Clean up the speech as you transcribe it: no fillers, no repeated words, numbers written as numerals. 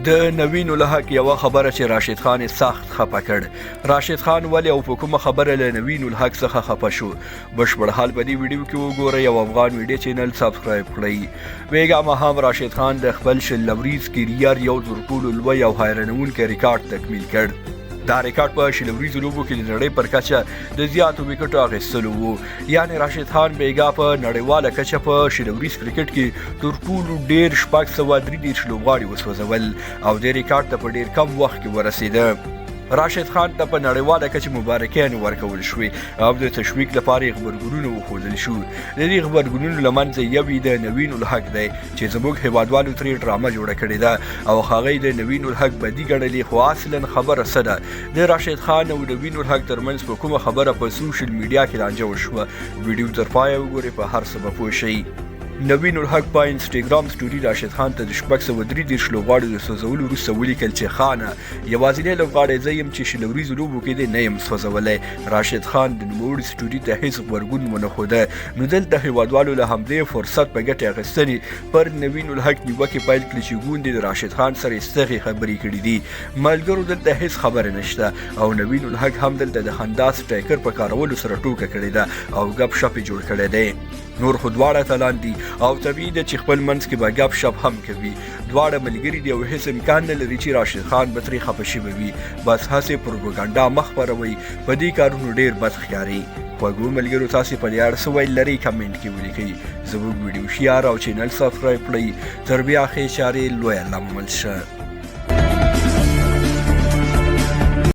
د نوین الحق یوه خبره چې راشد خان سخت خفه کړ. راشد خان ولې او په کومه خبره له نوین الحق څخه خفه شو؟ بشپړ حال په دې ویډیو کې وګورئ او افغان میډیا چینل سبسکرایب کړئ. بیګا مهام راشد خان د خپل شل لوریز کیریار یو تر ټولو لوی او حیرانونکی ریکارډ تکمیل کړ. دا ریکارډ په شل لوریزو لوبو کې د نړۍ پر کچه د زیاتو وکټو اخیستلو و. یعنې راشد خان بیګا په نړیواله کچه په شل لوریز کرکټ کې تر ټولو ډېر 633 لوبغاړي وسوځول او د ریکارډ ته په ډېر کم وخت کې ورسېده. راشد خان ته په نړیواله کچه مبارکیانې ورکول شوې او د تشویق لپاره یې غبرګونونه وښودل شو. د دې غبرګونونو له منځه یو یې د نوین الحق دی چې زموږ هیوادوالو ترې ډرامه جوړه کړې ده او هغه یې د نوین الحق بدي ګڼلې، خو اصلا خبره څه ده؟ د راشد خان او نوین الحق ترمنځ په کومه خبره په سوشل میډیا کې رانجه وشوه؟ ویډیو تر پایه وګورئ، په هر څه به پوه شئ. نوین الحق په انسټاګرام سټوري راشد خان ته د 633 لوبغاړو د سوځولو وروسته ولیکل چې خانه یوازینی لوبغاړی زه یم چې شل ورځو لوبو کې دی نه یم سوځولی. راشد خان د نوموړي سټوري ته هیڅ غبرګون ونه ښوده. نو دلته هیوادوالو له همدې فرصت په ګټې اخیستنې پر نوین الحق نیوکې پیل کړې چې ګوندې د راشد خان سره ستغې خبرې کړي دي. ملګرو دلته هیڅ خبره نشته او نوین الحق هم دلته د خندا سټایکر په کارولو سره ټوکه کړې ده او ګپ شپ یې جوړ کړی دی. نور خو دواړه اتلان دي او طبیعي ده چې خپل منځ کې به ګپ شپ هم کوي. دواړه ملګري دي او هیڅ امکان نه لري چې راشد خان به ترې خفه شوی وي. بس هسې پروپاګانډا مخ خپروئ، په دې کارونو ډېر بد ښکاري. خوږو ملګرو، تاسې په دې اړه څه ویل لرئ کمنټ کې ولیکئ. زموږ ویډیو شیر او چینل سبسکرایب کړئ. تر بیا ښې چارې لویه لمل شه.